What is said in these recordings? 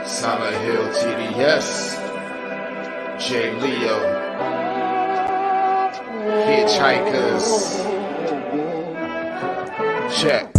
Silent Hill TDS, J. Leo, Hitchhikers. Check.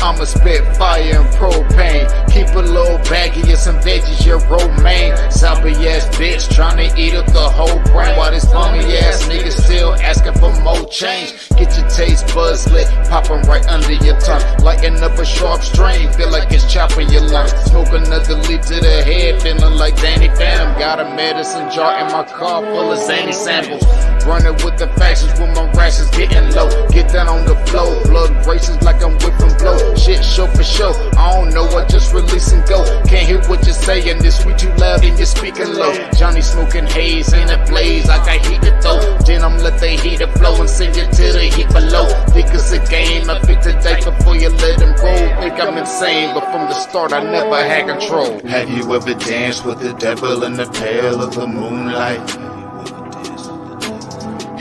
I'ma spit fire and propane. Keep a little baggie of some veggies, your romaine. Soppy ass bitch tryna eat up the whole brain. While this bummy ass nigga still asking for more change. Get your taste buds lit, popping right under your tongue. Lighten up a sharp strain, feel like it's chopping your lungs. Smoke another leaf to the head, feeling like Danny Phantom. Got a medicine jar in my car full of zany samples. Running with the factions when my rations getting low. Get down on the flow, blood races like I'm whipping blow. Shit show for show, I don't know, I just release and go. Can't hear what you're saying, this sweet too loud and you're speaking low. Johnny smoking haze in a blaze, I got heated though. Then I'm let the heater flow and send it to the heat below. Think it's a game, I pick the date before you let him roll. Think I'm insane, but from the start I never had control. Have you ever danced with the devil in the pale of the moonlight?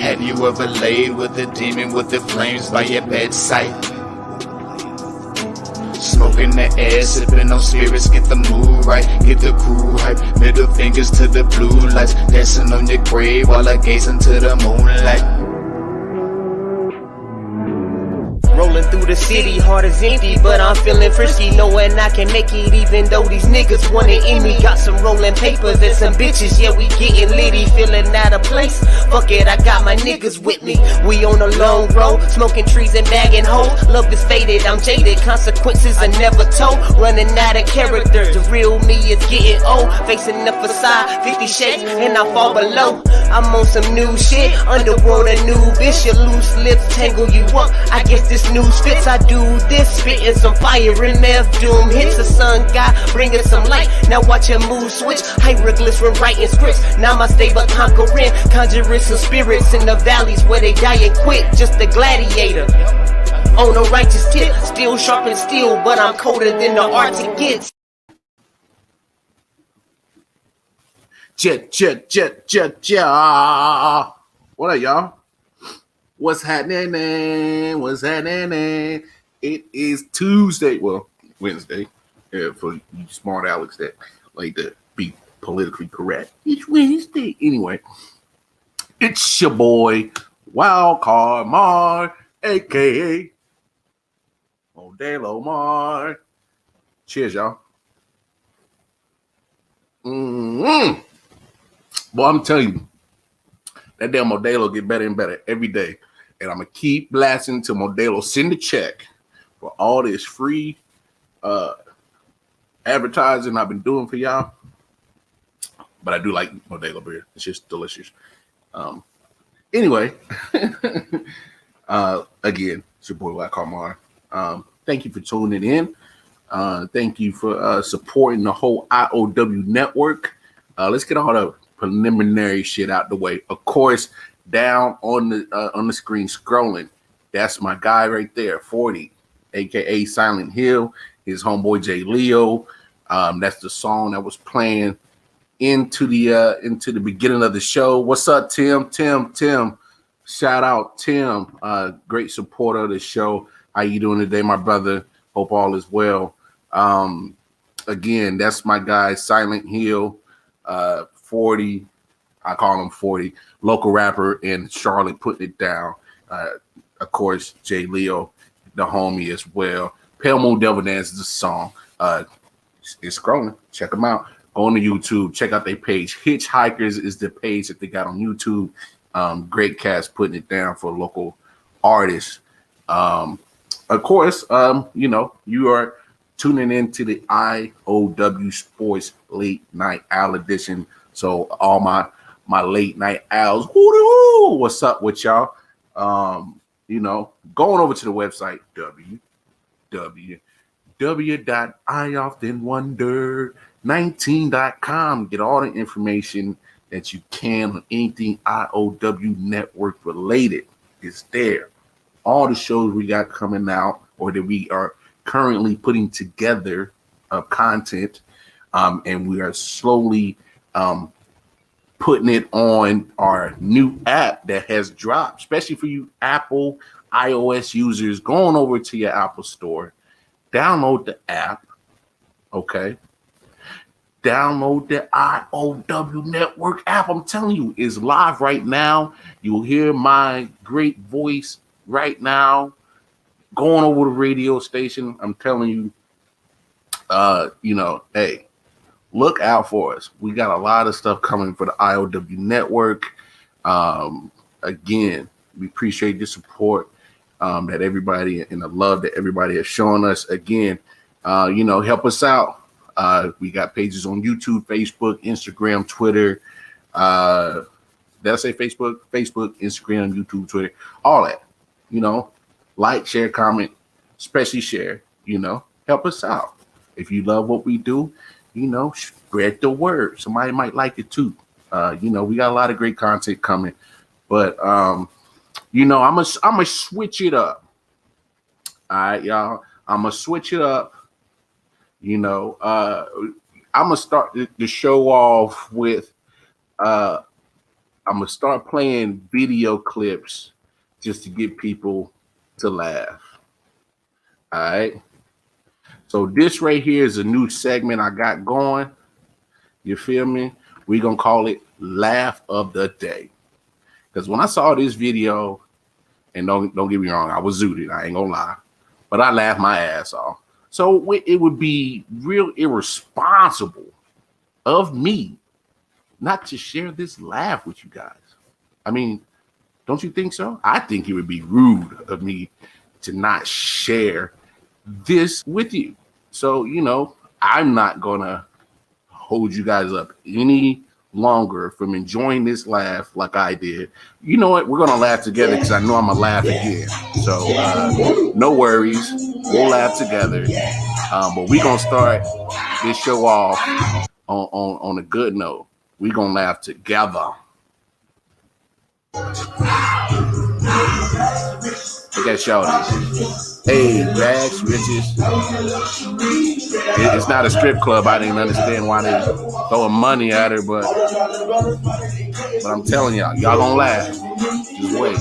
Have you ever laid with a demon with the flames by your bedside? Smoking the air, sipping on spirits, get the mood right, get the crew hype. Middle fingers to the blue lights, dancing on your grave while I gaze into the moonlight. Rolling through the city, heart is empty, but I'm feeling frisky, knowing I can make it even though these niggas want it in me. Got some rolling papers and some bitches, yeah, we getting litty, feeling out of place. Fuck it, I got my niggas with me. We on a long road, smoking trees and bagging hoes. Love is faded, I'm jaded, consequences are never told. Running out of character, the real me is getting old. Facing the facade, 50 shades, and I fall below. I'm on some new shit, underworld a new bitch. Your loose lips tangle you up, I guess this news fits. I do this, spitting some fire in F doom hits. The sun god bringing some light. Now watch your mood switch. Hieroglyphs when writing scripts. Namaste but conquering, conjuring some spirits in the valleys where they die and quit. Just a gladiator on a righteous tip, still sharp and steel, but I'm colder than the Arctic gets. What up, y'all? What's happening? What's happening? It is Tuesday, well, Wednesday, for you smart Alex that like to be politically correct. It's Wednesday. Anyway, it's your boy, Wild Card Mar, a.k.a. Modelo Mar. Cheers, y'all. Well, I'm telling you, that damn Modelo get better and better every day. And I'm going to keep blasting until Modelo send a check for all this free advertising I've been doing for y'all. But I do like Modelo beer. It's just delicious. Anyway, again, it's your boy, Black Carmar. Thank you for tuning in. Thank you for supporting the whole I.O.W. network. Let's get all the preliminary shit out the way. Of course, down on the screen scrolling, that's my guy right there, 40, aka Silent Hill, his homeboy J. Leo. That's the song that was playing into the beginning of the show. What's up, Tim? Shout out Tim, great supporter of the show. How you doing today, my brother? Hope all is well. Again, that's my guy Silent Hill, 40. I call him 40, local rapper in Charlotte, putting it down. Of course, J. Leo, the homie as well. Pale Moon Devil Dance is a song. It's scrolling. Check them out. Go on to YouTube. Check out their page. Hitchhikers is the page that they got on YouTube. Great cast putting it down for local artists. Of course, you are tuning into the I.O.W. Sports Late Night Owl Edition. So all my late night owls, what's up with y'all? Going over to the website, www.ioftenwonder19.com. Get all the information that you can on anything I.O.W. network related. It's there. All the shows we got coming out or that we are currently putting together of content, and we are slowly putting it on our new app that has dropped, especially for you Apple iOS users. Going over to your Apple store, download the app, Okay. Download the I.O.W network app. I'm telling you, it's live right now. You'll hear my great voice right now going over the radio station. I'm telling you, hey, look out for us. We got a lot of stuff coming for the I.O.W network. Again, we appreciate the support that everybody and the love that everybody has shown us. Again, help us out. We got pages on YouTube, Facebook, Instagram, Twitter. Did I say Facebook? Facebook, Instagram, YouTube, Twitter, all that. Like, share, comment, especially share. Help us out. If you love what we do, spread the word. Somebody might like it too. We got a lot of great content coming, but I'm gonna switch it up. All right, y'all. I'm gonna switch it up. I'm gonna start the show off with. I'm gonna start playing video clips just to get people to laugh. All right. So this right here is a new segment I got going. You feel me? We're gonna call it Laugh of the Day. Because when I saw this video, and don't get me wrong, I was zooted, I ain't gonna lie. But I laughed my ass off. So it would be real irresponsible of me not to share this laugh with you guys. I mean, don't you think so? I think it would be rude of me to not share this with you. So, I'm not gonna hold you guys up any longer from enjoying this laugh like I did. You know what? We're gonna laugh together because I know I'm gonna laugh again. So no worries, we'll laugh together. But we're gonna start this show off on a good note. We're gonna laugh together. Look at Shawty. Hey, rags, riches. It's not a strip club. I didn't understand why they throwing money at her, but I'm telling y'all gonna laugh. Just wait.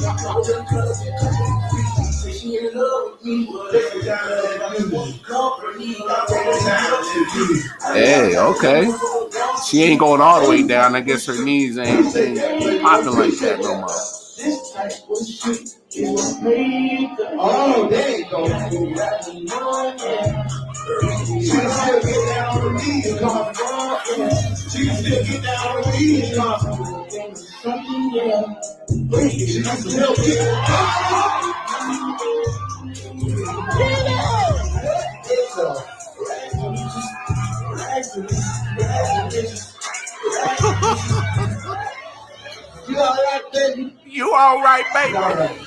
Hey, okay. She ain't going all the way down. I guess her knees ain't popping like that no more. Oh, there you go. She still get down on the knees, come on. She still get down on the knees, come on. She got some help You all right, baby? You all right, baby? You all right.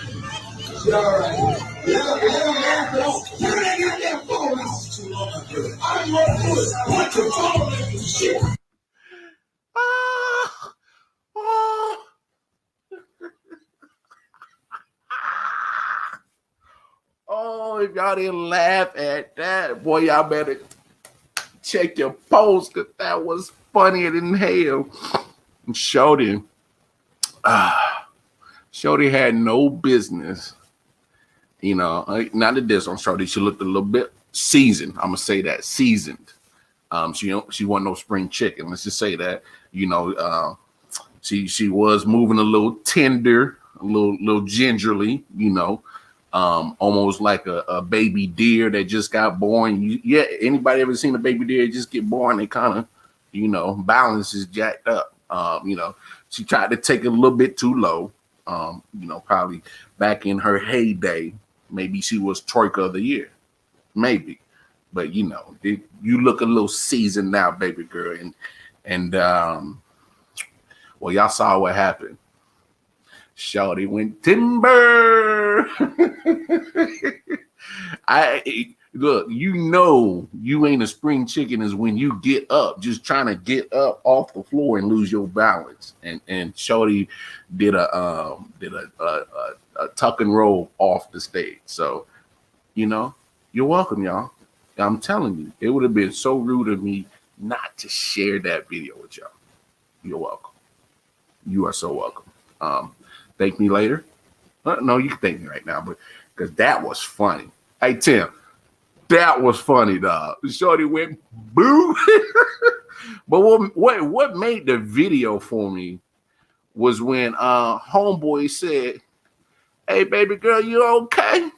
You all right. Oh, if y'all didn't laugh at that, boy, y'all better check your post because that was funnier than hell. And Shorty had no business. Not a diss on Shorty. She looked a little bit seasoned. I'm gonna say that, seasoned. She wasn't no spring chicken. Let's just say that. She was moving a little tender, a little gingerly. Almost like a baby deer that just got born. Anybody ever seen a baby deer just get born? They kind of, balance is jacked up. She tried to take it a little bit too low. Probably back in her heyday, maybe she was twerker of the year, maybe. But you look a little seasoned now, baby girl, and well, y'all saw what happened. Shawty went timber. Look, you ain't a spring chicken is when you get up, just trying to get up off the floor and lose your balance. And Shawty did a tuck and roll off the stage. So, you're welcome, y'all. I'm telling you, it would have been so rude of me not to share that video with y'all. You're welcome. You are so welcome. Thank me later. No, you can thank me right now, but because that was funny. Hey, Tim, That was funny, dog. Shorty went boo. But what made the video for me was when homeboy said, "Hey, baby girl, you okay?"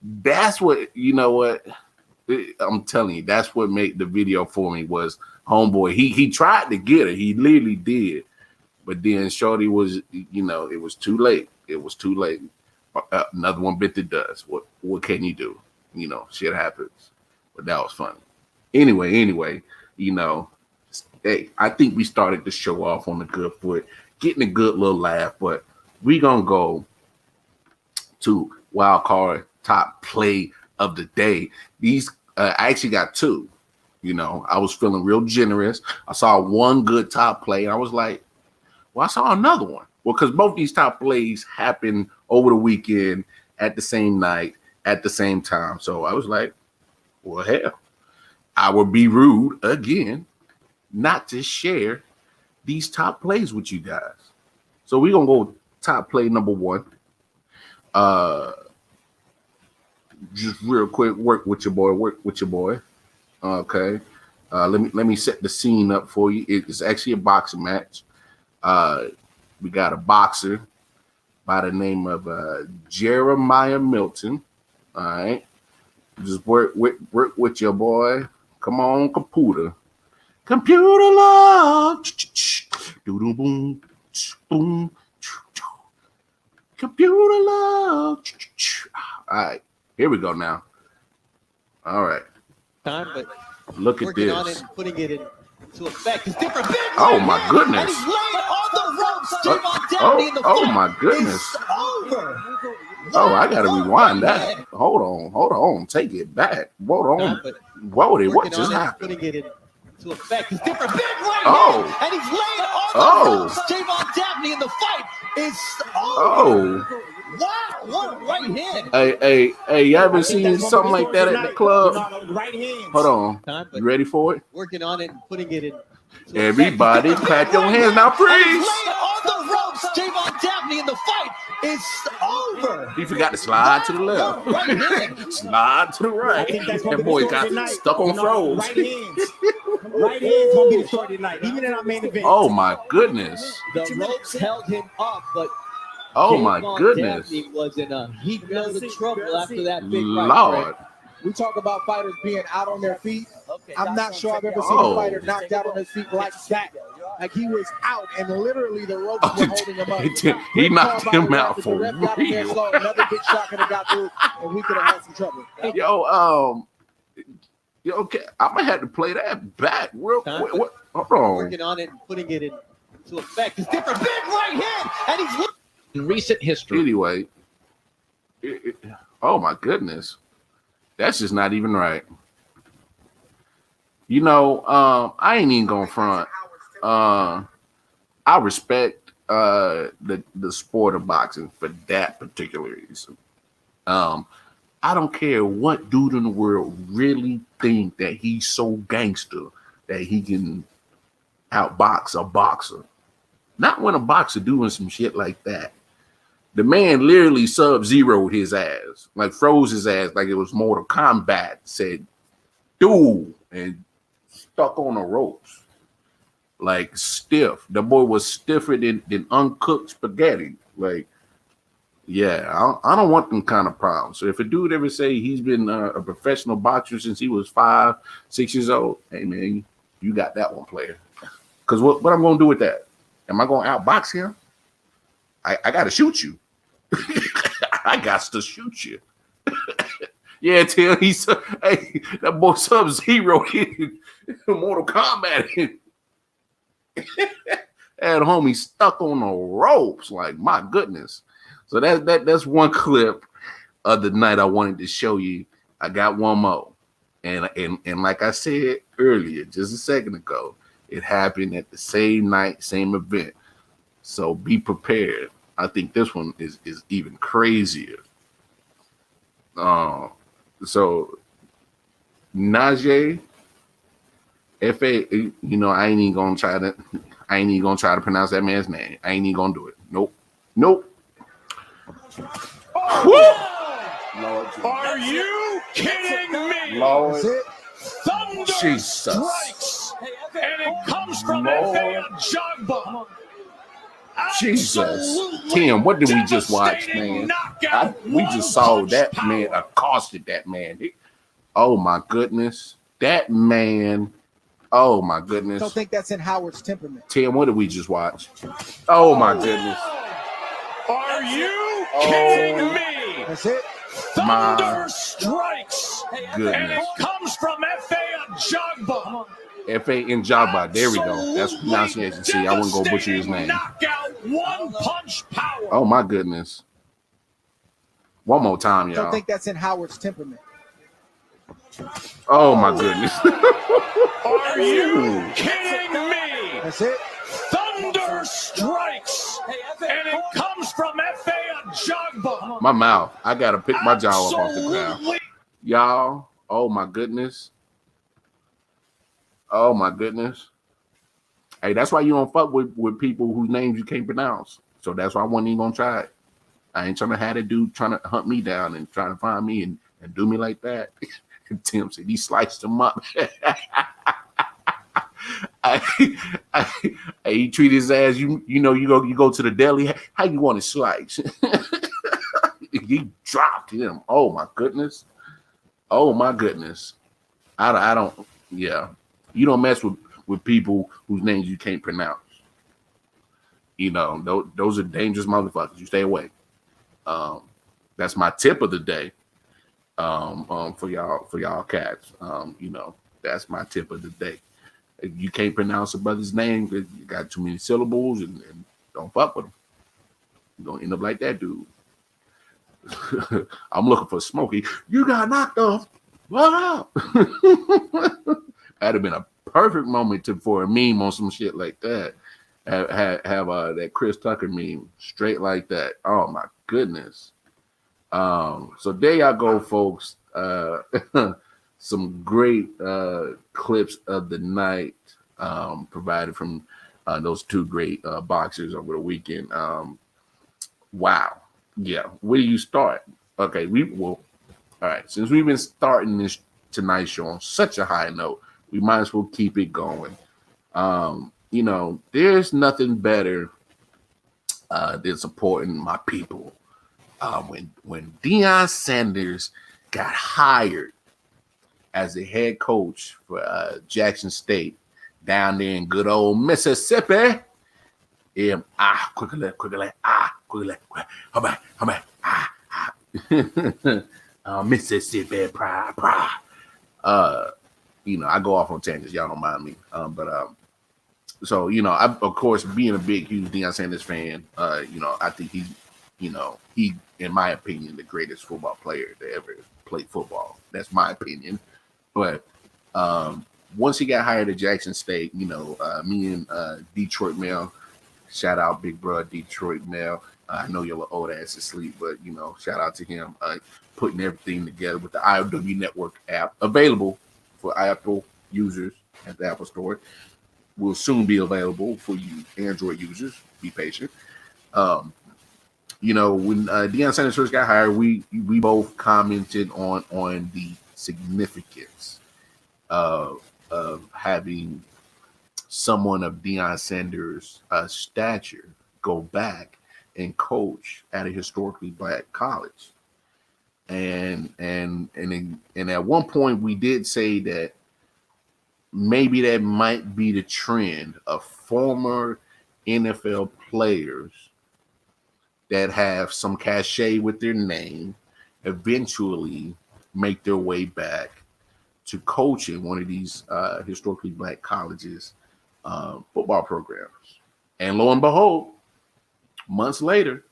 That's what, you know what? I'm telling you, that's what made the video for me was homeboy. He tried to get her. He literally did. But then Shorty was, you know, it was too late. It was too late. Another one bit the dust. What can you do? You know, shit happens. But that was funny. Anyway, you know, hey, I think we started the show off on a good foot, getting a good little laugh, but we gonna go to wild card top play of the day. These I actually got two. You know, I was feeling real generous. I saw one good top play. I was like, well, I saw another one. Well, because both these top plays happened over the weekend at the same night, at the same time. So I was like, well, hell, I would be rude again not to share these top plays with you guys. So we're going to go top play number one. Just real quick, work with your boy. Okay. Let me set the scene up for you. It's actually a boxing match. We got a boxer by the name of Jeremiah Milton. All right. Just work with your boy. Come on, computer love. Boom, boom. Computer love. All right. Here we go now. All right. Time, but look at working this. on it and putting it into effect. It's different. Oh my goodness. And he's laying on the ropes. Javon Dabney in the oh fight. my goodness. It's over. Oh, I gotta rewind that. Hold on. Take it back. Hold on. Whoa, what just happened? Putting it into effect. It's different. Big right Oh. hand, and he's laying on the ropes. Javon Dabney in the fight. It's over. Oh. Wow, what a right hand. Hey, you ever seen something like that at the club? Right hands. Hold on. Time, but You ready for it? working on it and putting it in. Everybody clap your hands now, And he's freeze. laying on the ropes. Javon Dabney in the fight. It's over. He forgot to slide to the left. Right hand. Slide to the I right. think that's gonna That be boy the story got tonight. stuck on froze. Right hands. Right hands gonna be the story tonight. Even in our main event. Oh my goodness. The ropes held him up, but Oh my Javon goodness. Dabney was in a heap load of trouble after that big Lord. We talk about fighters being out on their feet. Okay, I'm not sure I've ever seen Oh. a fighter knocked out on his feet like that. Like he was out, and literally the ropes were holding him up. He knocked him out for The ref got in there real. slow. Another big shot could have got through, and we could have had some trouble. Yo, okay, I'm gonna have to play that back real quick. Hold on. working on it and putting it into effect. It's different. Big right hand, and he's In recent history, Anyway, oh my goodness, that's just not even right. You know, I ain't even gonna front. I respect the sport of boxing for that particular reason. I don't care what dude in the world really think that he's so gangster that he can outbox a boxer. Not when a boxer doing some shit like that. The man literally sub-zeroed his ass, like froze his ass like it was Mortal Kombat, said, dude, and stuck on the ropes. Like stiff. The boy was stiffer than uncooked spaghetti. Like, yeah, I don't want them kind of problems. So if a dude ever say he's been a professional boxer since he was 5, 6 years old, hey man, you got that one, player. Because what I'm going to do with that? Am I going to outbox him? I got to shoot you. I got to shoot you. Yeah, Tim, hey, that boy Sub-Zero in Mortal Kombat. At home, he stuck on the ropes. Like, my goodness. So that's one clip of the night I wanted to show you. I got one more. And like I said earlier, just a second ago, it happened at the same night, same event. So be prepared. I think this one is even crazier. So Najee, F.A., you know, I ain't even gonna try to pronounce that man's name. I ain't even gonna do it. Nope. Oh, are you kidding me? Lord. That's it. Thunder Jesus. strikes, and it comes from Lord. I.O.W. Jesus. Absolutely Tim, what did we just watch, devastating man? knockout, We just saw one-punch that power. man accosted that man. Oh my goodness. That man. Oh my goodness. Don't think that's in Howard's temperament. Tim, what did we just watch? Oh my goodness. Are you kidding me? That's it. My Thunder strikes, and goodness. it comes from I.O.W. F.A. in Jabba. There we go. That's pronunciation. See, I wouldn't go butcher his name. Knockout, one-punch power. Oh my goodness. One more time, Don't y'all. think that's in Howard's temperament. Oh my goodness. Are you kidding me? That's it. Thunder strikes, and it comes from I.O.W. My mouth. I gotta pick my jaw up off the ground. Absolutely. Y'all. Oh my goodness. Oh my goodness. Hey, that's why you don't fuck with people whose names you can't pronounce. So that's why I wasn't even gonna try it. I ain't trying to have a dude trying to hunt me down and trying to find me and do me like that. Tim said he sliced him up. He treat his ass. You go to the deli. How you want it sliced? He dropped him. Oh my goodness. Oh my goodness. I don't. Yeah, you don't mess with people whose names you can't pronounce. You know, those are dangerous motherfuckers. You stay away. That's my tip of the day. For y'all cats. You know, that's my tip of the day. If you can't pronounce a brother's name because you got too many syllables and don't fuck with him. You're gonna end up like that dude. I'm looking for Smokey. You got knocked off. What up? That'd have been a perfect moment for a meme on some shit like that. Have that Chris Tucker meme straight like that. Oh my goodness. So there y'all go, folks. Some great clips of the night provided from those two great boxers over the weekend. Wow. Yeah. Where do you start? Okay, all right. Since we've been starting this tonight's show on such a high note, we might as well keep it going. You know, there's nothing better than supporting my people. When Deion Sanders got hired as the head coach for Jackson State down there in good old Mississippi, Mississippi, pride. You know, I go off on tangents. Y'all don't mind me. So, you know, I, of course, being a big, huge Deion Sanders fan, you know, I think he, in my opinion, the greatest football player to ever play football. That's my opinion. But once he got hired at Jackson State, you know, me and Detroit Mel, shout out Big Bro Detroit Mel. I know your old ass is asleep, but, you know, shout out to him putting everything together with the I.O.W Network app available for Apple users at the Apple Store. Will soon be available for you Android users. Be patient. You know, when Deion Sanders first got hired, we both commented on the significance of having someone of Deion Sanders' stature go back and coach at a historically black college. And at one point we did say that maybe that might be the trend of former NFL players that have some cachet with their name eventually make their way back to coaching one of these historically black colleges football programs. And lo and behold, months later,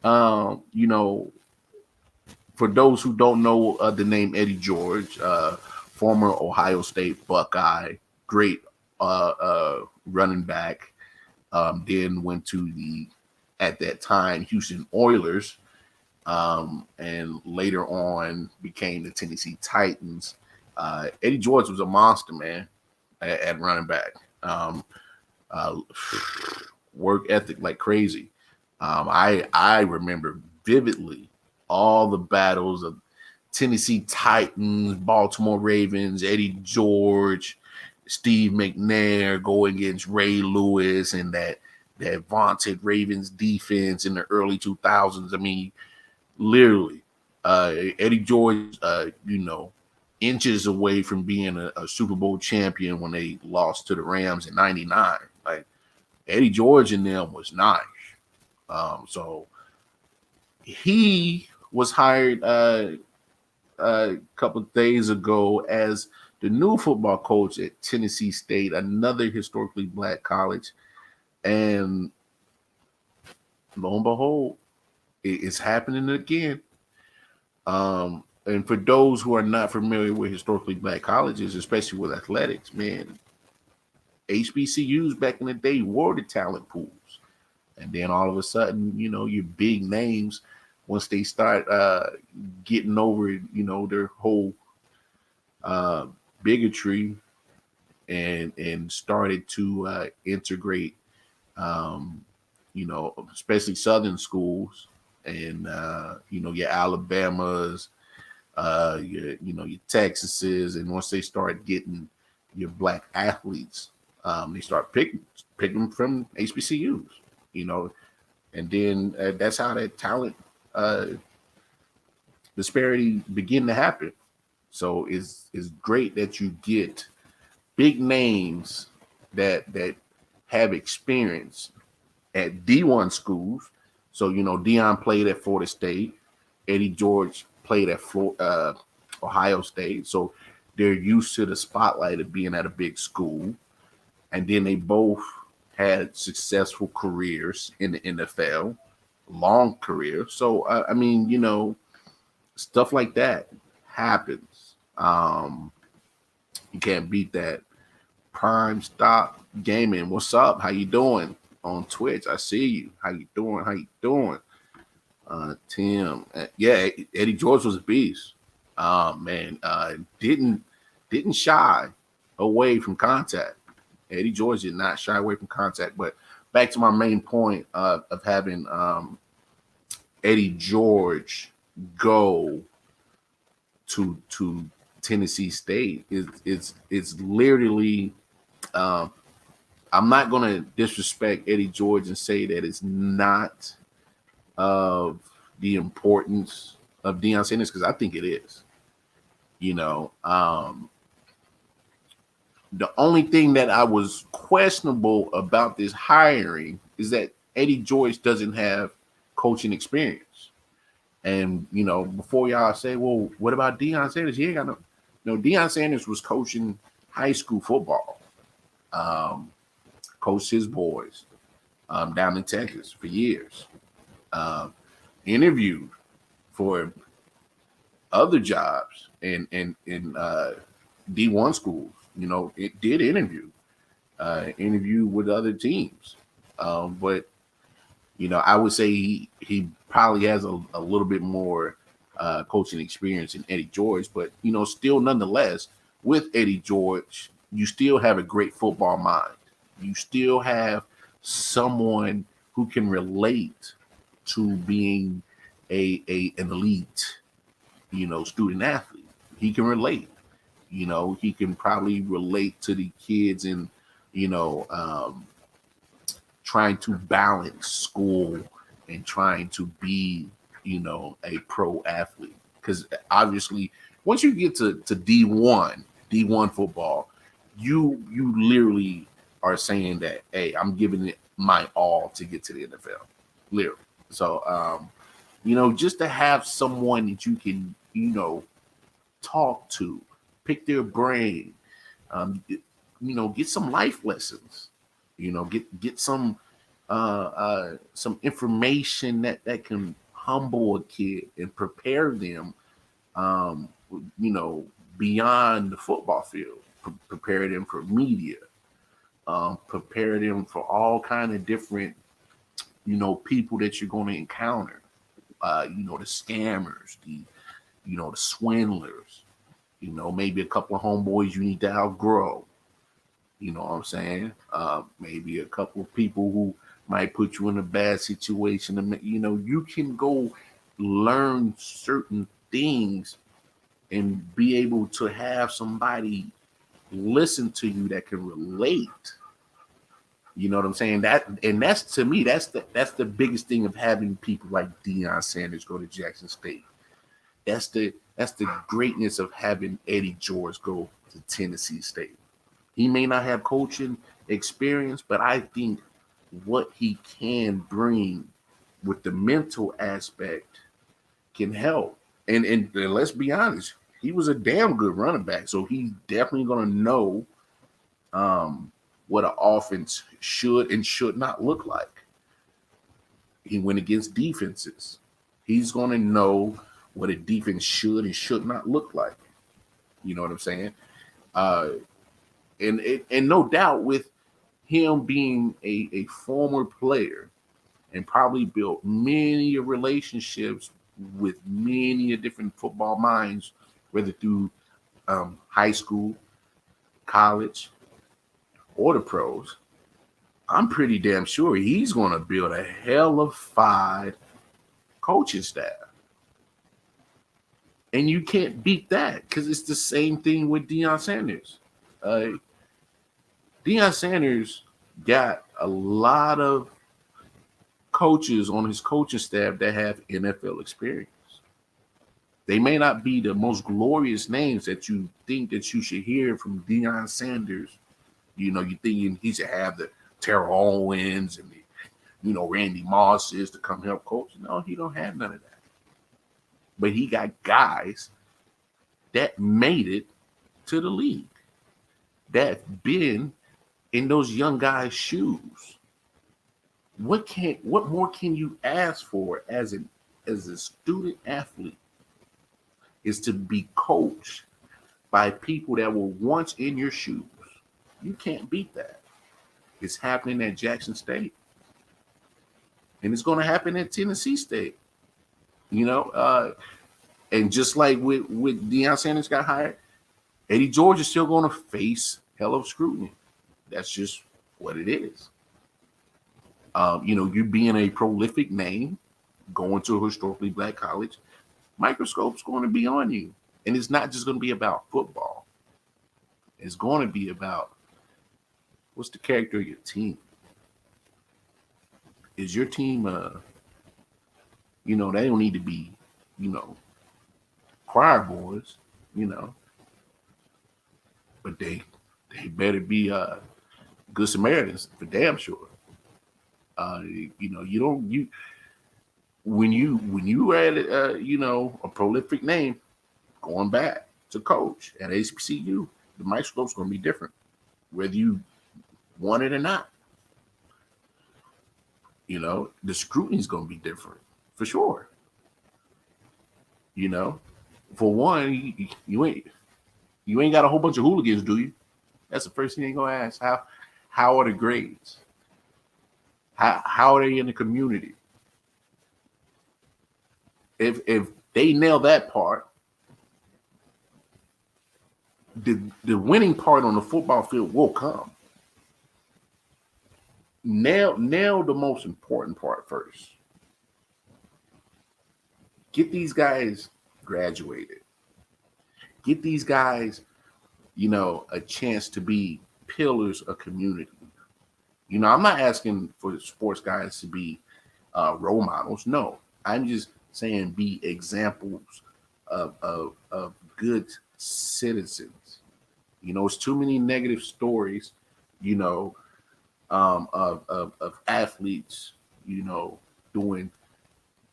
you know, for those who don't know the name Eddie George, former Ohio State Buckeye, great running back, then went to the, at that time, Houston Oilers, and later on became the Tennessee Titans. Eddie George was a monster, man, at running back. Work ethic like crazy. I remember vividly all the battles of Tennessee Titans, Baltimore Ravens, Eddie George, Steve McNair go against Ray Lewis and that vaunted Ravens defense in the early 2000s. I mean, literally, Eddie George, inches away from being a Super Bowl champion when they lost to the Rams in '99. Like Eddie George and them was nice. So he was hired a couple of days ago as the new football coach at Tennessee State, another historically black college. And lo and behold, it's happening again. And for those who are not familiar with historically black colleges, especially with athletics, man, HBCUs back in the day were the talent pools. And then all of a sudden, your big names, once they start getting over, their whole bigotry and started to integrate, especially Southern schools and, your Alabamas, your Texases. And once they start getting your black athletes, they start picking them from HBCUs, and then that's how that talent disparity begin to happen. So it's great that you get big names that have experience at D1 schools. So Deion played at Florida State, Eddie George played at Ohio State. So they're used to the spotlight of being at a big school, and then they both had successful careers in the NFL, long career. So I mean, stuff like that happens. You can't beat that. Prime Stock Gaming, what's up? How you doing on Twitch? I see you. How you doing? Tim, yeah, Eddie George was a beast. Man, didn't shy away from contact. Eddie George did not shy away from contact. But back to my main point of having Eddie George go to Tennessee State is literally. I'm not going to disrespect Eddie George and say that it's not of the importance of Deion Sanders, because I think it is. The only thing that I was questionable about this hiring is that Eddie George doesn't have coaching experience. And, before y'all say, well, what about Deion Sanders? He ain't got no. Deion Sanders was coaching high school football. Coached his boys down in Texas for years. Interviewed for other jobs in D1 schools. It did interview with other teams. But I would say he probably has a little bit more coaching experience than Eddie George. But still, nonetheless, with Eddie George, you still have a great football mind. You still have someone who can relate to being an elite, student athlete. He can relate. He can probably relate to the kids and, trying to balance school and trying to be, a pro athlete. Because obviously, once you get to D1 football, you literally are saying that, hey, I'm giving it my all to get to the NFL. Literally. So, just to have someone that you can, talk to, pick their brain, get some life lessons, get some information that can humble a kid and prepare them, beyond the football field, prepare them for media, prepare them for all kind of different, people that you're going to encounter, the scammers, the swindlers, maybe a couple of homeboys you need to outgrow. You know what I'm saying? Maybe a couple of people who might put you in a bad situation. And, you can go learn certain things and be able to have somebody listen to you that can relate. You know what I'm saying? That's to me, that's the biggest thing of having people like Deion Sanders go to Jackson State. That's the greatness of having Eddie George go to Tennessee State. He may not have coaching experience, but I think what he can bring with the mental aspect can help. And let's be honest, he was a damn good running back, so he's definitely going to know what an offense should and should not look like. He went against defenses. He's going to know what a defense should and should not look like. You know what I'm saying? And no doubt with him being a former player and probably built many relationships with many different football minds, whether through high school, college, or the pros, I'm pretty damn sure he's going to build a hellified coaching staff. And you can't beat that because it's the same thing with Deion Sanders. Deion Sanders got a lot of coaches on his coaching staff that have NFL experience. They may not be the most glorious names that you think that you should hear from Deion Sanders. You know, you're thinking he should have the Terrell Owens and the, Randy Mosses to come help coach. No, he don't have none of that. But he got guys that made it to the league, that been in those young guys' shoes. What more can you ask for as a student athlete is to be coached by people that were once in your shoes. You can't beat that. It's happening at Jackson State. And it's going to happen at Tennessee State. And just like with Deion Sanders got hired, Eddie George is still going to face hell of scrutiny. That's just what it is. You being a prolific name, going to a historically black college, microscope's going to be on you. And it's not just going to be about football. It's going to be about what's the character of your team. Is your team, they don't need to be, choir boys, but they better be good Samaritans for damn sure. When you are at a prolific name, going back to coach at HBCU, the microscope's going to be different, whether you want it or not. The scrutiny's going to be different for sure. For one, you ain't got a whole bunch of hooligans, do you? That's the first thing you're gonna ask. How are the grades? How are they in the community? If they nail that part, the winning part on the football field will come. Nail the most important part first. Get these guys graduated. Get these guys, a chance to be pillars of community. I'm not asking for sports guys to be role models. No, I'm just saying be examples of good citizens. It's too many negative stories, of athletes, doing,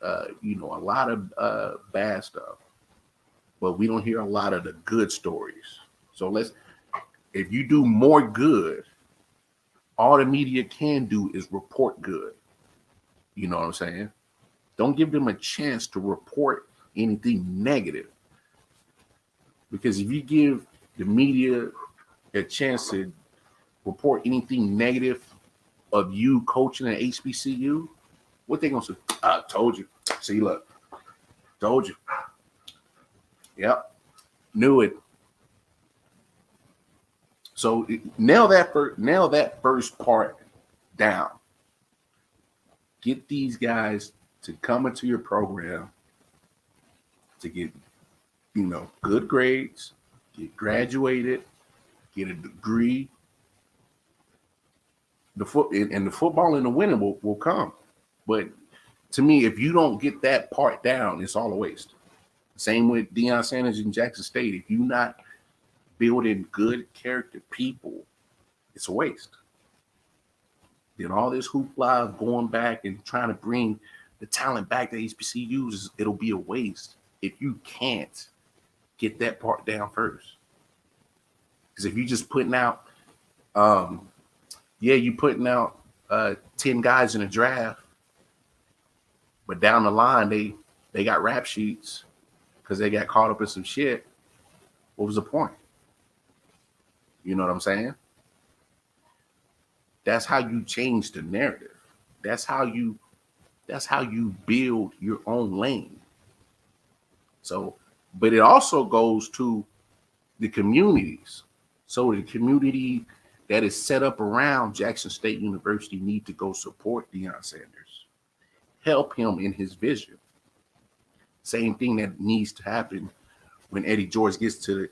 a lot of bad stuff. But we don't hear a lot of the good stories. So if you do more good, all the media can do is report good. You know what I'm saying? Don't give them a chance to report anything negative. Because if you give the media a chance to report anything negative of you coaching at HBCU, what they gonna say? I told you. See, look, told you. Yep, knew it. So nail that first part down. Get these guys to come into your program to get good grades, get graduated, get a degree. The football and the winning will come. But to me, if you don't get that part down, it's all a waste. Same with Deion Sanders in Jackson State. If you're not building good character people, it's a waste. Then all this hoopla of going back and trying to bring the talent back that HBCUs, it'll be a waste if you can't get that part down first. Because if you're just putting out, you putting out 10 guys in a draft, but down the line they got rap sheets because they got caught up in some shit. What was the point? You know what I'm saying? That's how you change the narrative. That's how you build your own lane. So, but it also goes to the communities. So the community that is set up around Jackson State University need to go support Deion Sanders. Help him in his vision. Same thing that needs to happen when Eddie George gets to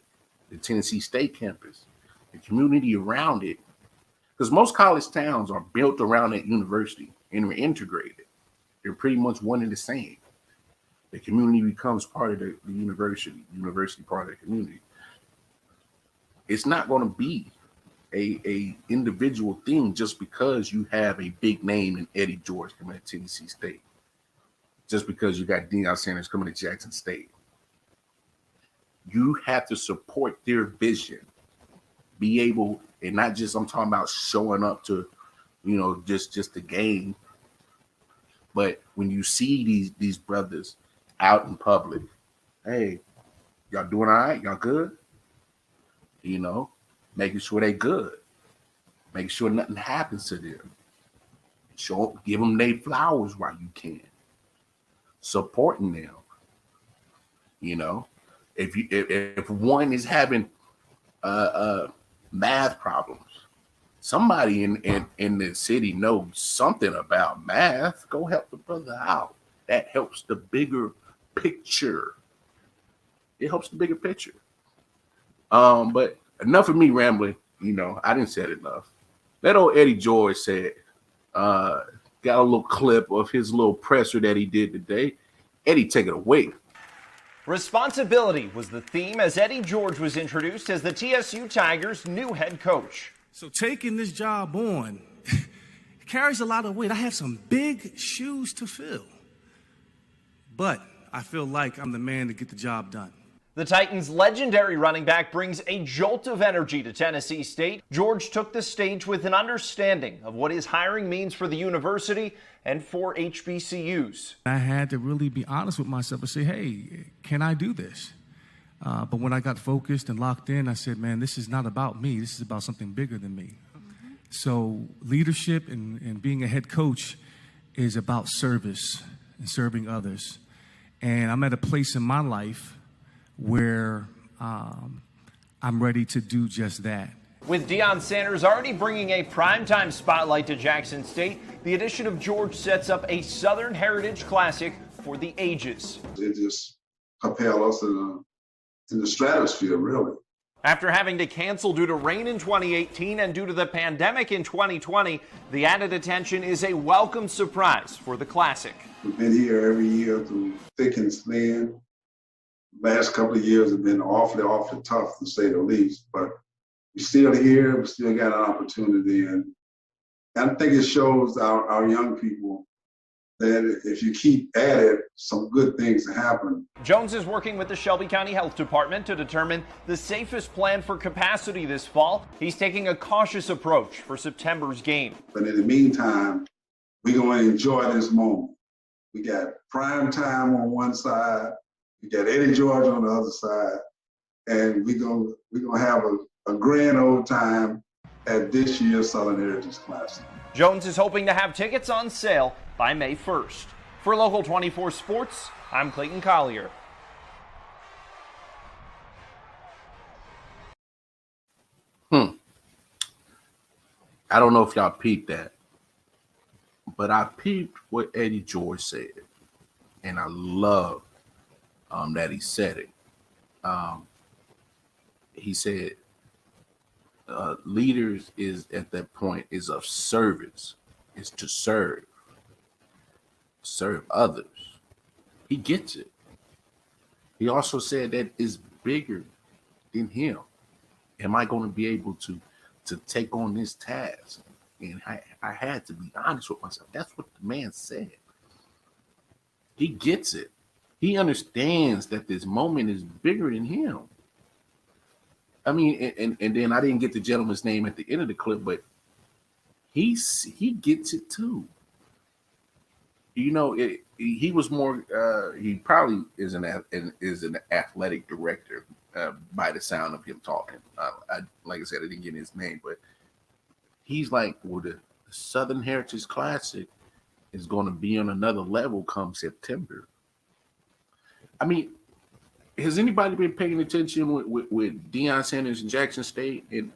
the Tennessee State campus. The community around it, because most college towns are built around that university and are integrated. They're pretty much one and the same. The community becomes part of the university part of the community. It's not going to be a individual thing just because you have a big name in Eddie George coming to Tennessee State. Just because you got Deion Sanders coming to Jackson State. You have to support their vision. Be able, and not just, I'm talking about showing up to, just the game. But when you see these brothers out in public, hey, y'all doing all right? Y'all good? Making sure they good. Making sure nothing happens to them. Give them their flowers while you can. Supporting them. If one is having math problems, somebody in the city knows something about math. Go help the brother out. That helps the bigger picture. It helps the bigger picture. But enough of me rambling. I didn't say it enough. That old Eddie George said, got a little clip of his little presser that he did today. Eddie, take it away. Responsibility was the theme as Eddie George was introduced as the TSU Tigers' new head coach. So taking this job on carries a lot of weight. I have some big shoes to fill. But I feel like I'm the man to get the job done. The Titans' legendary running back brings a jolt of energy to Tennessee State. George took the stage with an understanding of what his hiring means for the university and for HBCUs. I had to really be honest with myself and say, hey, can I do this? But when I got focused and locked in, I said, man, this is not about me. This is about something bigger than me. So leadership and being a head coach is about service and serving others. And I'm at a place in my life where I'm ready to do just that. With Deion Sanders already bringing a primetime spotlight to Jackson State, the addition of George sets up a Southern Heritage Classic for the ages. It just propelled us in the stratosphere, really. After having to cancel due to rain in 2018 and due to the pandemic in 2020, the added attention is a welcome surprise for the Classic. We've been here every year through thick and thin. Last couple of years have been awfully tough, to say the least. But we're still here. We still got an opportunity. And I think it shows our young people that if you keep at it, some good things happen. Jones is working with the Shelby County Health Department to determine the safest plan for capacity this fall. He's taking a cautious approach for September's game. But in the meantime, we're going to enjoy this moment. We got prime time on one side. We got Eddie George on the other side, and we're gonna have a grand old time at this year's Southern Heritage Classic. Jones is hoping to have tickets on sale by May 1st. For Local 24 Sports, I'm Clayton Collier. I don't know if y'all peeped that, but I peeped what Eddie George said, and I love that he said it. He said leaders is at that point is of service, is to serve others. He gets it. He also said that it's bigger than him. Am I going to be able to take on this task? And I had to be honest with myself. That's what the man said. He gets it. He understands that this moment is bigger than him. I mean, and then I didn't get the gentleman's name at the end of the clip, but he gets it too. You know, he was more. He probably is an athletic director by the sound of him talking. Like I said, I didn't get his name, but he's like, well, the Southern Heritage Classic is going to be on another level come September. I mean, has anybody been paying attention with Deion Sanders and Jackson State? And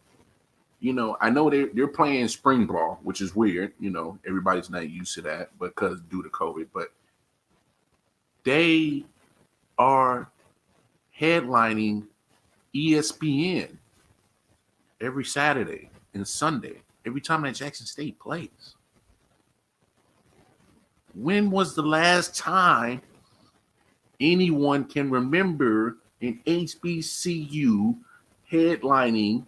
you know, I know they're playing spring ball, which is weird. You know, everybody's not used to that because due to COVID. But they are headlining ESPN every Saturday and Sunday, every time that Jackson State plays. When was the last time anyone can remember an HBCU headlining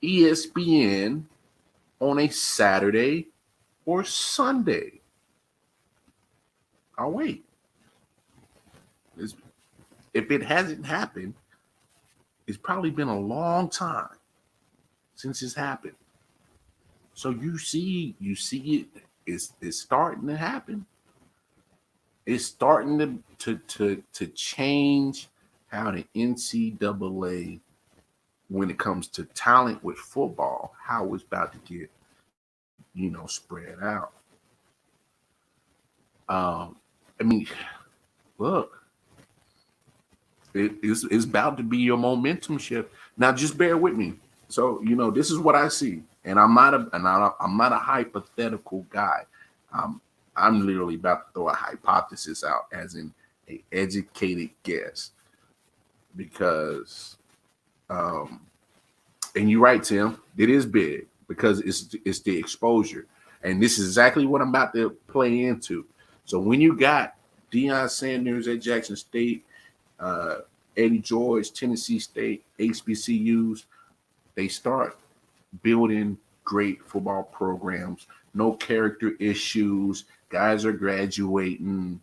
ESPN on a Saturday or Sunday? I'll wait. If it hasn't happened, it's probably been a long time since it's happened. So you see it's starting to happen. It's starting to change how the NCAA, when it comes to talent with football, how it's about to get, you know, spread out. I mean, look, it's about to be your momentum shift. Now, just bear with me. So, you know, this is what I see, and I'm not a hypothetical guy. I'm literally about to throw a hypothesis out, as in an educated guess, because, and you're right, Tim, it is big because it's the exposure, and this is exactly what I'm about to play into. So when you got Deion Sanders at Jackson State, Eddie George, Tennessee State, HBCUs, they start building great football programs, no character issues, guys are graduating,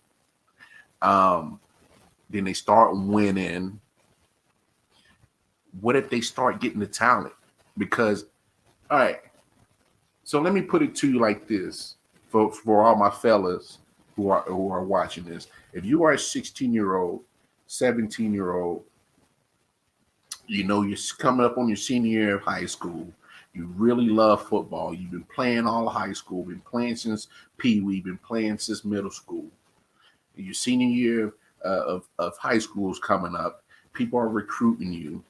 then they start winning. What if they start getting the talent? Because, all right, so let me put it to you like this, for all my fellas who are watching this. If you are a 16-year-old, 17-year-old, you know, you're coming up on your senior year of high school, you really love football, you've been playing all high school, been playing since Pee-wee, been playing since middle school. Your senior year of high school is coming up, people are recruiting you.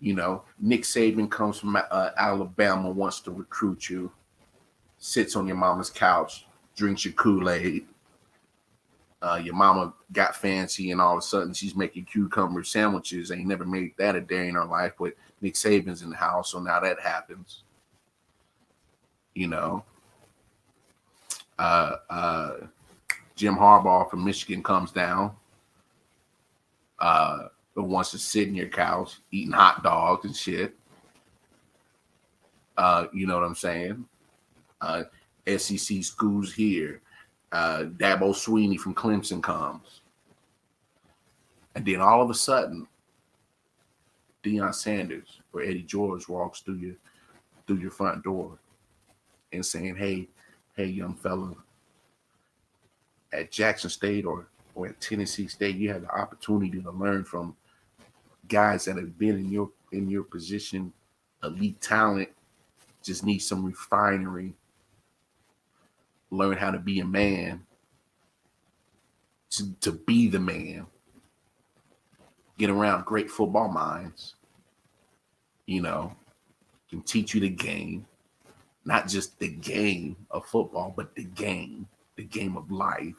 You know, Nick Saban comes from Alabama, wants to recruit you, sits on your mama's couch, drinks your Kool-Aid. Your mama got fancy, and all of a sudden she's making cucumber sandwiches. Ain't never made that a day in her life, but Nick Saban's in the house, so now that happens. You know, Jim Harbaugh from Michigan comes down, but wants to sit in your couch eating hot dogs and shit. You know what I'm saying? SEC schools here. Dabo Sweeney from Clemson comes. And then all of a sudden, Deion Sanders or Eddie George walks through your front door and saying, hey, young fella, at Jackson State or at Tennessee State, you have the opportunity to learn from guys that have been in your position, elite talent, just need some refinery, learn how to be a man, to be the man, get around great football minds, you know, can teach you the game, not just the game of football, but the game of life.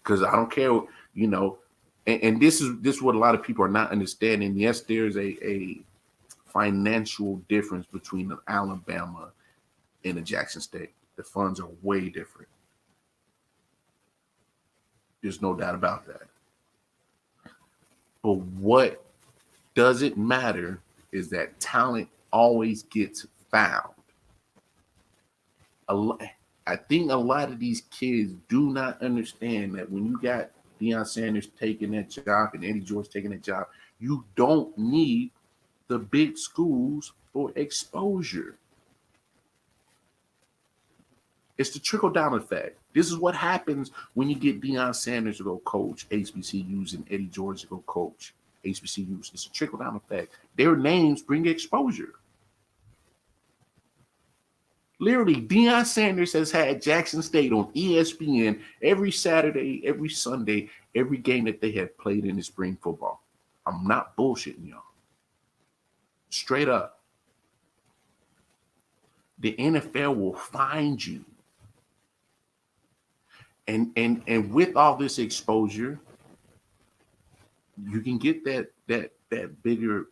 because I don't care, you know, and this is what a lot of people are not understanding. Yes, there's a financial difference between the Alabama and the Jackson State. The funds are way different. There's no doubt about that. But what doesn't matter is that talent always gets found. I think a lot of these kids do not understand that when you got Deion Sanders taking that job and Eddie George taking that job, you don't need the big schools for exposure. It's the trickle-down effect. This is what happens when you get Deion Sanders to go coach HBCUs and Eddie George to go coach HBCUs. It's a trickle-down effect. Their names bring exposure. Literally, Deion Sanders has had Jackson State on ESPN every Saturday, every Sunday, every game that they have played in the spring football. I'm not bullshitting y'all. Straight up. The NFL will find you. And with all this exposure, you can get that bigger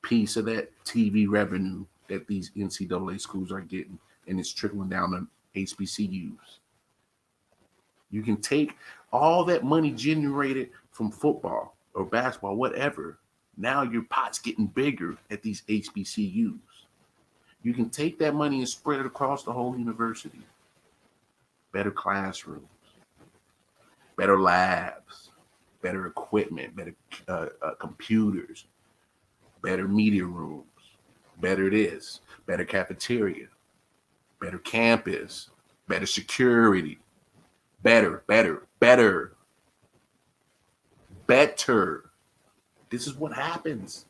piece of that TV revenue that these NCAA schools are getting, and it's trickling down to HBCUs. You can take all that money generated from football or basketball, whatever. Now your pot's getting bigger at these HBCUs. You can take that money and spread it across the whole university. Better classrooms, better labs, better equipment, better computers, better media rooms, better this, better cafeteria, better campus, better security, better. This is what happens.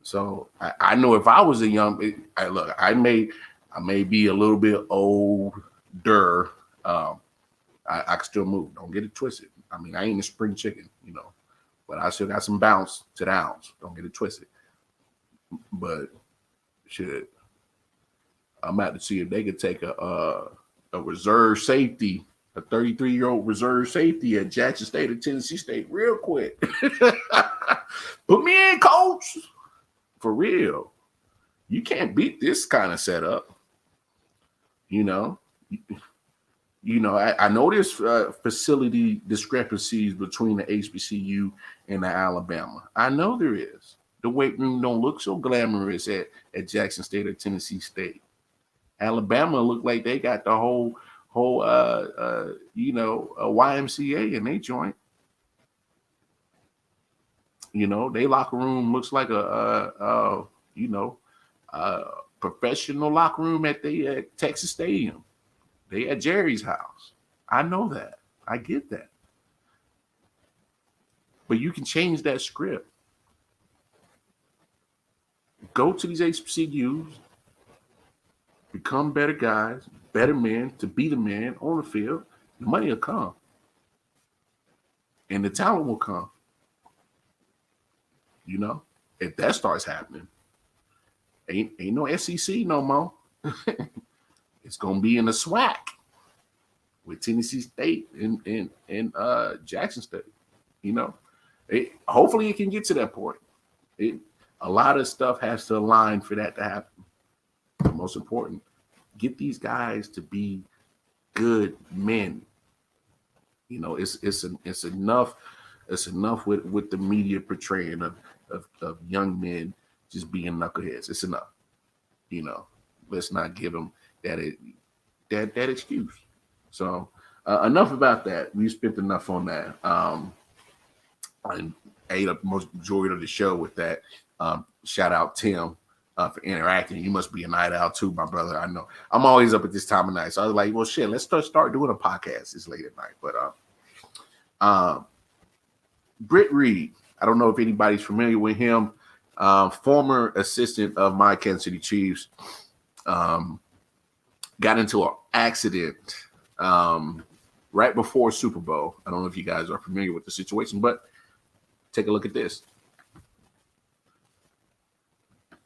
So I know if I was a young, I may be a little bit older. I can still move. Don't get it twisted. I mean, I ain't a spring chicken, you know, but I still got some bounce to the ounce. Don't get it twisted. But shit, I'm about to see if they could take a reserve safety, a 33-year-old reserve safety at Jackson State or Tennessee State real quick. Put me in, coach. For real. You can't beat this kind of setup. You know, I know there's facility discrepancies between the HBCU and the Alabama. I know there is. The weight room don't look so glamorous at Jackson State or Tennessee State. Alabama look like they got the whole YMCA in their joint. You know, they locker room looks like a professional locker room at the Texas Stadium. They at Jerry's house. I know that. I get that. But you can change that script. Go to these HBCUs, become better guys, better men, to be the man on the field. The money will come. And the talent will come. You know, if that starts happening, ain't no SEC no more. It's gonna be in the SWAC with Tennessee State and Jackson State. You know, hopefully it can get to that point. A lot of stuff has to align for that to happen. The most important, get these guys to be good men. You know, it's enough. It's enough with the media portraying of young men just being knuckleheads. It's enough. You know, let's not give them that excuse. So enough about that. We spent enough on that. I ate up most majority of the show with that. Shout out Tim for interacting. You must be a night owl too, my brother. I know. I'm always up at this time of night. So I was like, well, shit, let's start doing a podcast this late at night. But Britt Reed, I don't know if anybody's familiar with him. Former assistant of my Kansas City Chiefs. Got into an accident right before Super Bowl. I don't know if you guys are familiar with the situation, but take a look at this.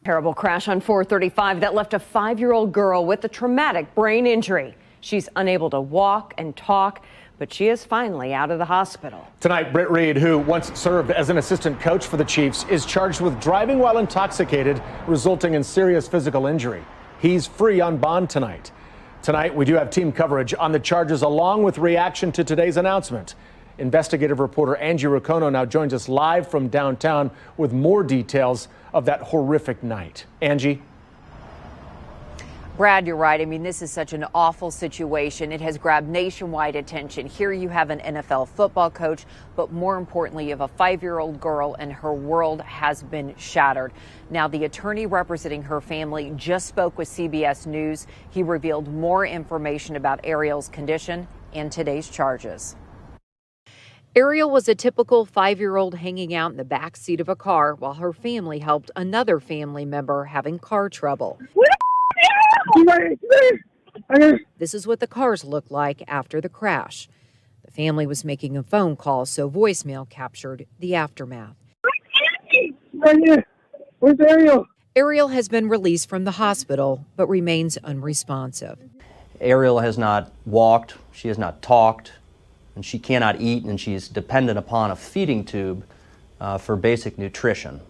Terrible crash on 435 that left a 5-year-old girl with a traumatic brain injury. She's unable to walk and talk, but she is finally out of the hospital. Tonight, Britt Reed, who once served as an assistant coach for the Chiefs, is charged with driving while intoxicated, resulting in serious physical injury. He's free on bond tonight. Tonight, we do have team coverage on the charges along with reaction to today's announcement. Investigative reporter Angie Racono now joins us live from downtown with more details of that horrific night. Angie? Brad, you're right. I mean, this is such an awful situation. It has grabbed nationwide attention. Here you have an NFL football coach, but more importantly, you have a 5-year-old girl, and her world has been shattered. Now, the attorney representing her family just spoke with CBS News. He revealed more information about Ariel's condition and today's charges. Ariel was a typical 5-year-old hanging out in the back seat of a car while her family helped another family member having car trouble. This is what the cars looked like after the crash. The family was making a phone call, so voicemail captured the aftermath. Right here. Where's Ariel? Ariel has been released from the hospital, but remains unresponsive. Ariel has not walked, she has not talked, and she cannot eat, and she's dependent upon a feeding tube for basic nutrition.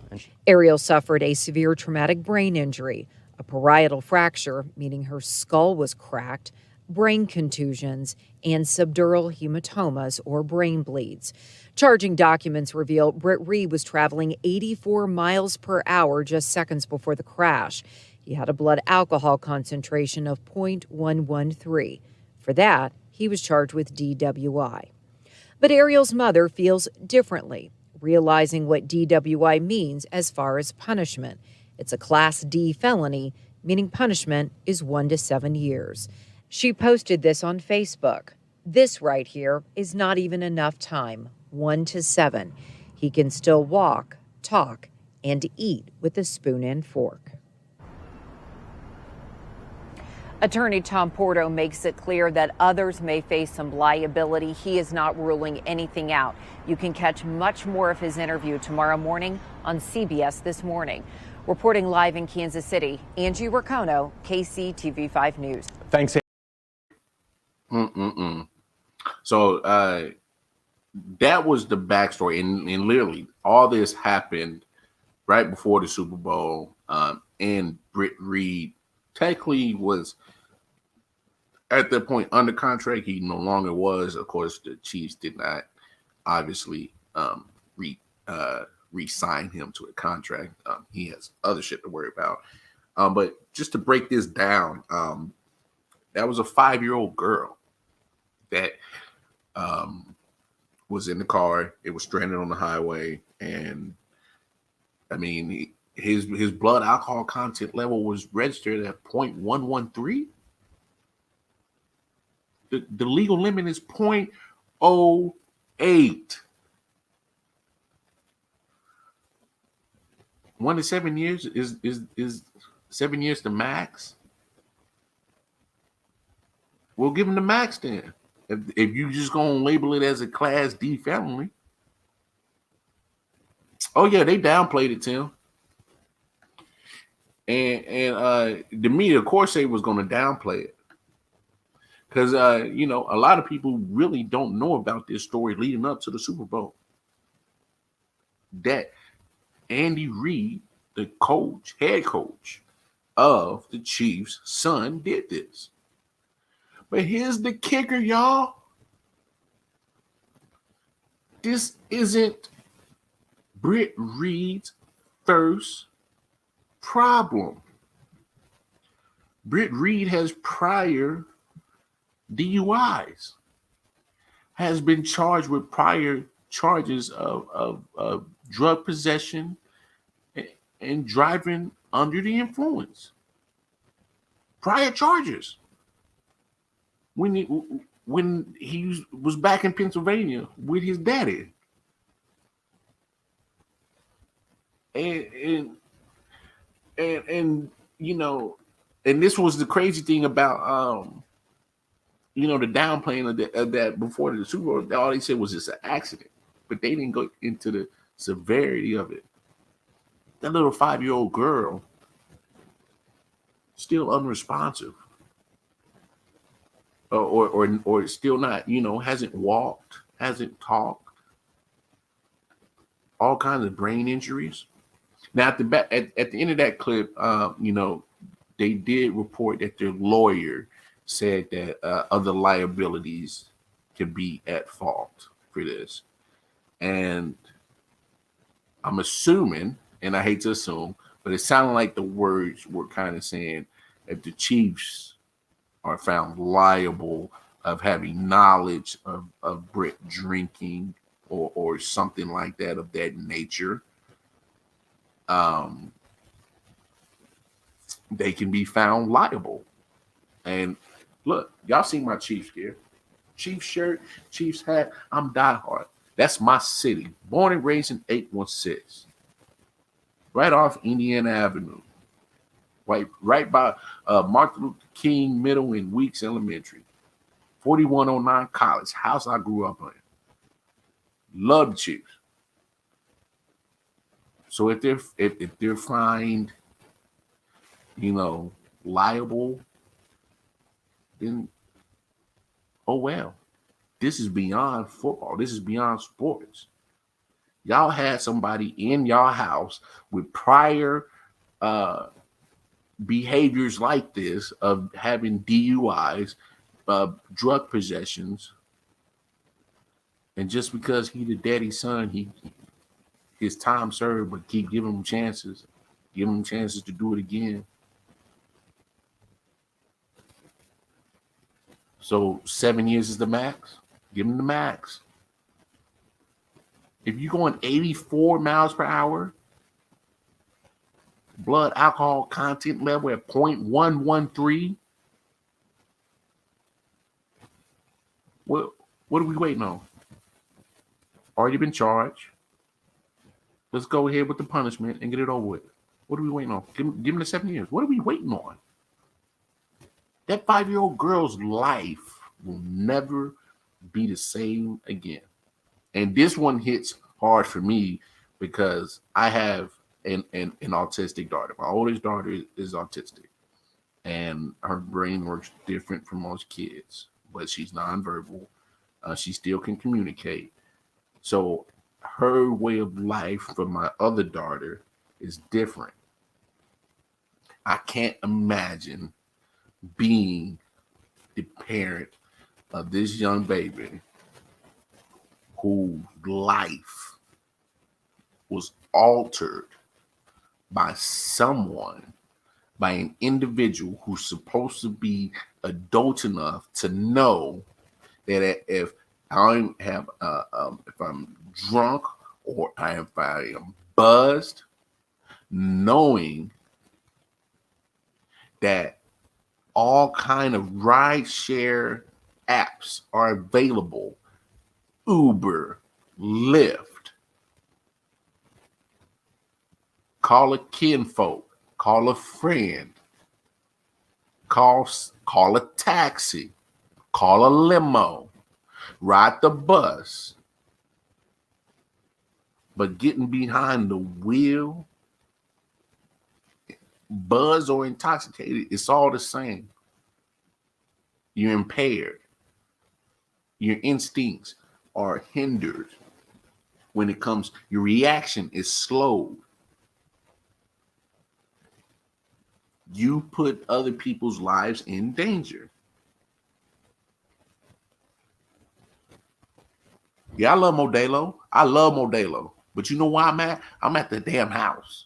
Ariel suffered a severe traumatic brain injury, a parietal fracture, meaning her skull was cracked, brain contusions, and subdural hematomas, or brain bleeds. Charging documents reveal Britt Reed was traveling 84 miles per hour just seconds before the crash. He had a blood alcohol concentration of 0.113. For that, he was charged with DWI. But Ariel's mother feels differently, realizing what DWI means as far as punishment. It's a Class D felony, meaning punishment is 1 to 7 years. She posted this on Facebook. This right here is not even enough time, 1 to 7. He can still walk, talk, and eat with a spoon and fork. Attorney Tom Porto makes it clear that others may face some liability. He is not ruling anything out. You can catch much more of his interview tomorrow morning on CBS This Morning. Reporting live in Kansas City, Angie Racono, KCTV5 News. Thanks. So that was the backstory, and literally all this happened right before the Super Bowl. And Britt Reed technically was at that point under contract. He no longer was. Of course, the Chiefs did not obviously re-sign him to a contract. He has other shit to worry about. But just to break this down, that was a 5-year-old girl that was in the car. It was stranded on the highway, and I mean, his blood alcohol content level was registered at 0.113. The legal limit is 0.08. 1 to 7 years is 7 years the max. We'll give him the max then. If you just gonna label it as a Class D felony. Oh yeah, they downplayed it, Tim. And the media, of course, they was gonna downplay it. Because you know, a lot of people really don't know about this story leading up to the Super Bowl. That Andy Reid, the head coach of the Chiefs' son, did this. But here's the kicker, y'all. This isn't Britt Reed's first problem. Britt Reed has prior DUIs, has been charged with prior charges of drug possession and driving under the influence. Prior charges. When he was back in Pennsylvania with his daddy. And you know, and this was the crazy thing about you know, the downplaying of that before the Super Bowl. All they said was just an accident, but they didn't go into the severity of it. That little 5-year-old girl, still unresponsive. or still not, hasn't walked, hasn't talked, all kinds of brain injuries. Now at the end of that clip, they did report that their lawyer said that other liabilities could be at fault for this. And I'm assuming, and I hate to assume, but it sounded like the words were kind of saying if the Chiefs are found liable of having knowledge of Brett drinking or something like that of that nature, they can be found liable. And look, y'all see my Chiefs gear, Chiefs shirt, Chiefs hat. I'm diehard. That's my city. Born and raised in 816, right off Indiana Avenue, right by Martin Luther King Middle and Weeks Elementary, 4109 College, house I grew up in. Love the Chiefs. So if they're fined, liable, then oh well. This is beyond football. This is beyond sports. Y'all had somebody in y'all house with prior behaviors like this of having DUIs, drug possessions, and just because he the daddy's son, his time served, but keep giving him chances to do it again. So 7 years is the max. Give him the max. If you're going 84 miles per hour, blood alcohol content level at 0.113, what are we waiting on? Already been charged. Let's go ahead with the punishment and get it over with. What are we waiting on? Give him the 7 years. What are we waiting on? That 5-year-old girl's life will never be the same again. And this one hits hard for me because I have an autistic daughter. My oldest daughter is autistic, and her brain works different from most kids, but she's nonverbal. She still can communicate. So her way of life from my other daughter is different. I can't imagine being the parent of this young baby whose life was altered by an individual who's supposed to be adult enough to know that if I'm drunk or if I am buzzed, knowing that all kind of ride share apps are available, Uber, Lyft, call a kinfolk, call a friend, call a taxi, call a limo, ride the bus. But getting behind the wheel, buzz or intoxicated, it's all the same. You're impaired. Your instincts are hindered. When it comes, your reaction is slowed. You put other people's lives in danger. Yeah, I love Modelo. But you know where I'm at? I'm at the damn house.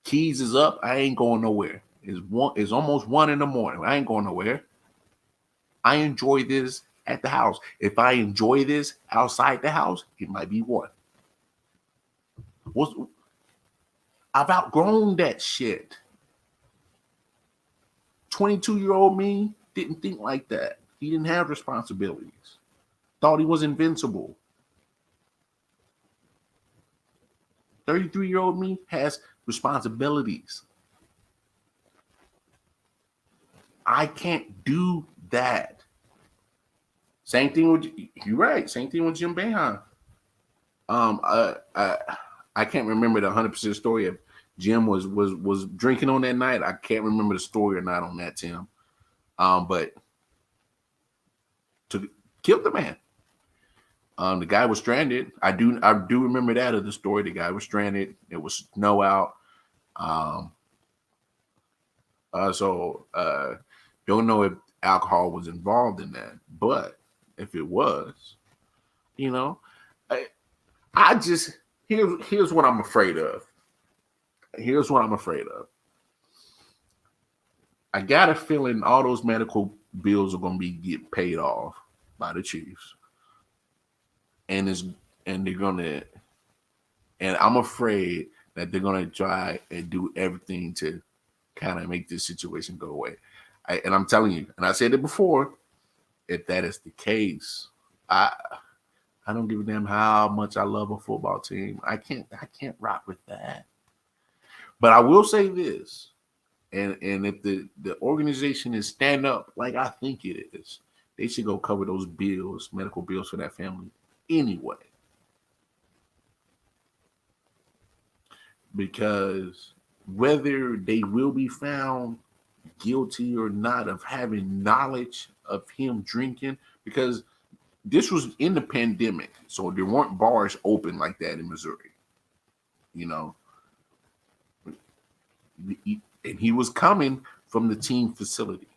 Keys is up. I ain't going nowhere. It's almost 1 a.m. I ain't going nowhere. I enjoy this at the house. If I enjoy this outside the house, it might be 1. I've outgrown that shit. 22-year-old me didn't think like that. He didn't have responsibilities. Thought he was invincible. 33-year-old me has responsibilities. I can't do that. Same thing with you're right. Same thing with Jim Boeheim. I can't remember the 100% story of Jim was drinking on that night. I can't remember the story or not on that, Tim. But to kill the man. The guy was stranded. I do remember that of the story. The guy was stranded. It was snow out. So don't know if alcohol was involved in that, but if it was, you know, I just here's what I'm afraid of. Here's what I'm afraid of. I got a feeling all those medical bills are going to get paid off by the Chiefs, and I'm afraid that they're gonna try and do everything to kind of make this situation go away. And I'm telling you, and I said it before, if that is the case, I don't give a damn how much I love a football team. I can't rock with that. But I will say this, and if the organization is stand up like I think it is, they should go cover those bills, medical bills for that family anyway. Because whether they will be found guilty or not of having knowledge of him drinking, because this was in the pandemic, so there weren't bars open like that in Missouri, you know. And he was coming from the team facility,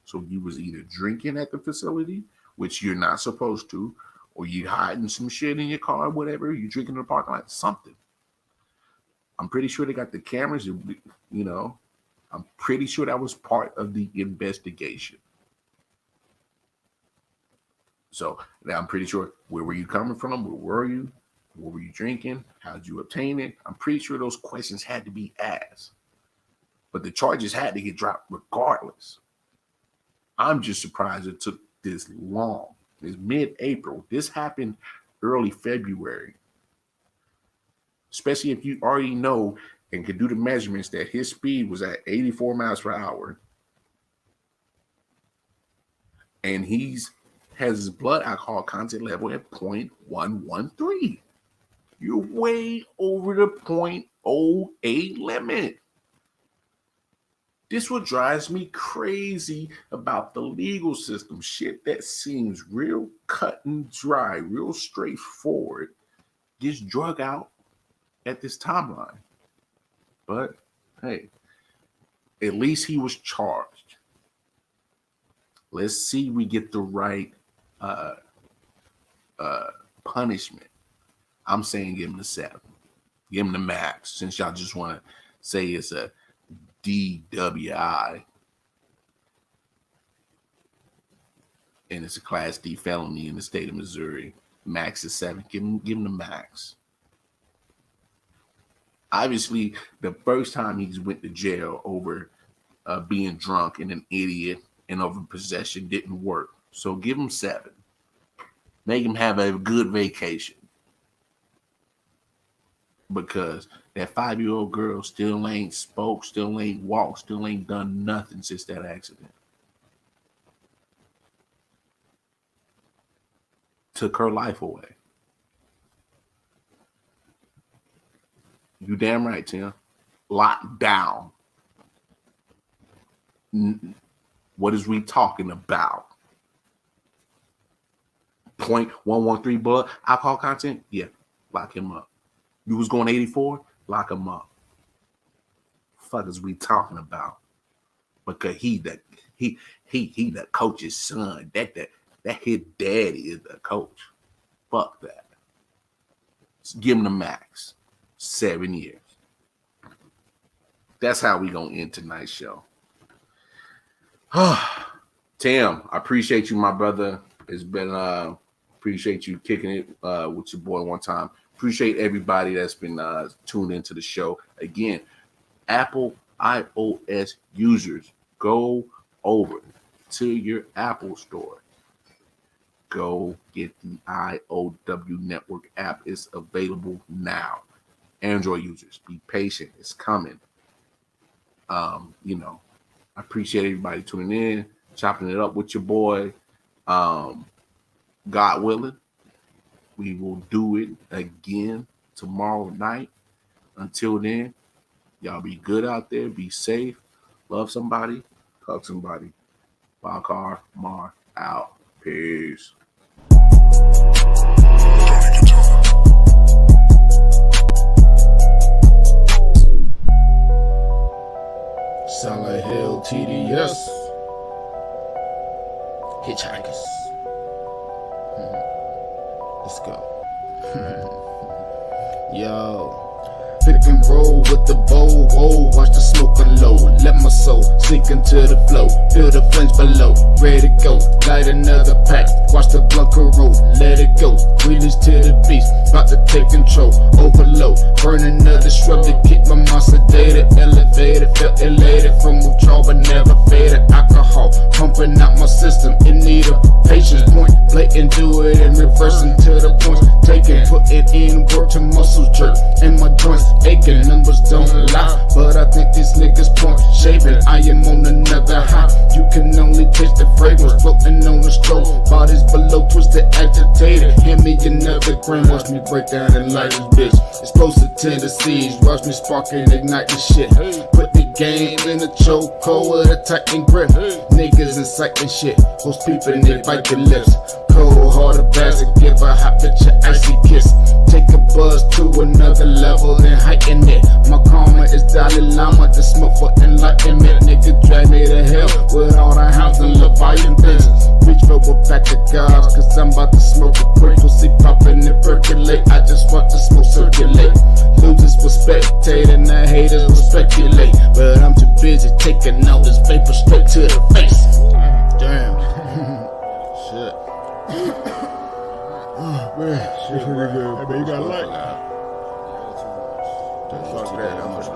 so he was either drinking at the facility, which you're not supposed to, or you hiding some shit in your car, whatever, you drinking in the parking lot, something. I'm pretty sure they got the cameras, you know. I'm pretty sure that was part of the investigation. So now I'm pretty sure, where were you coming from? Where were you? What were you drinking? How did you obtain it? I'm pretty sure those questions had to be asked. But the charges had to get dropped regardless. I'm just surprised it took this long. It's mid-April. This happened early February. Especially if you already know and can do the measurements that his speed was at 84 miles per hour. And has his blood alcohol content level at 0.113. You're way over the 0.08 limit. This what drives me crazy about the legal system. Shit that seems real cut and dry, real straightforward, gets drug out at this timeline. But hey, at least he was charged. Let's see we get the right punishment. I'm saying give him the 7. Give him the max, since y'all just want to say it's a DWI. And it's a Class D felony in the state of Missouri. Max is 7. Give him the max. Obviously, the first time he went to jail over being drunk and an idiot and over possession didn't work. So give him 7. Make him have a good vacation. Because that 5-year-old girl still ain't spoke, still ain't walked, still ain't done nothing since that accident. Took her life away. You damn right, Tim. Locked down. What is we talking about? 0.113 blood alcohol content? Yeah, lock him up. You was going 84? Lock him up. Fuck is we talking about? Because he the coach's son. That his daddy is the coach. Fuck that. Just give him the max. 7 years. That's how we gonna end tonight's show. Tim, I appreciate you, my brother. It's been appreciate you kicking it with your boy one time. Appreciate everybody that's been tuned into the show. Again, Apple iOS users, go over to your Apple store. Go get the I.O.W network app. It's available now. Android users, be patient. It's coming. I appreciate everybody tuning in, chopping it up with your boy. God willing, we will do it again tomorrow night. Until then, y'all be good out there. Be safe. Love somebody. Hug somebody. Bakar Mar out. Peace. Sound like hell, TDS. Hitchhikers. Let's go. Yo. Pick and roll with the bowl, whoa, watch the smoke unload. Let my soul sink into the flow, feel the flames below, ready to go. Light another pack, watch the blunt roll, let it go. Release to the beast, about to take control, overload. Burn another shrub to keep my mind sedated, elevated, felt elated from withdrawal but never faded. Alcohol pumping out my system in need of patience. Point blatant, do it in reverse until the points taken. Put it in work to muscles jerk and my joints aching. Numbers don't lie, but I think these niggas point shaving. I am on another high. You can only taste the fragrance floating on the stroke. Bodies below twisted, agitated. Hand me another grain, watch me break down and light this bitch. Explosive tendencies, watch me spark and ignite the shit. Put the game in a chokehold with a tighten grip. Niggas inciting shit, hoes peeping, they bite their lips. Cold hearted bastard, give a hot bitch an icy kiss. Take a buzz to another level, then heighten it. My karma is Dalai Lama, the smoke for enlightenment. Nigga drag me to hell with all the hounds and Leviathan things. Reach for a pack of guards, cause I'm about to smoke a quick. Pussy popping and percolate, I just watch the smoke circulate. Losers will spectate and the haters will speculate, but I'm too busy taking all this vapor straight to the face. Damn. Shit. Oh, man. Shit, pretty good. Hey, man, you got a light? Fuck that, I'm just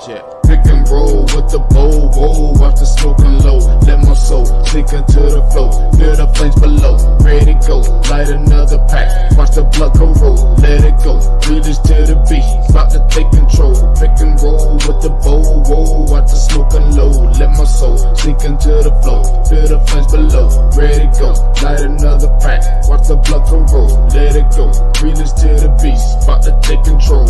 shit. Pick and roll with the bowl, whoa, watch the smoke unload. Let my soul sink into the flow, feel the flames below, ready to go. Light another pack, watch the blood go roll, let it go. Release to the beat, about to take control. Pick and roll with the bowl, whoa, watch the smoke unload. Let my soul sink into the flow, feel the flames below, ready to go. Light another pack, watch the blood go roll, let it go. Release to the beast, about to take control.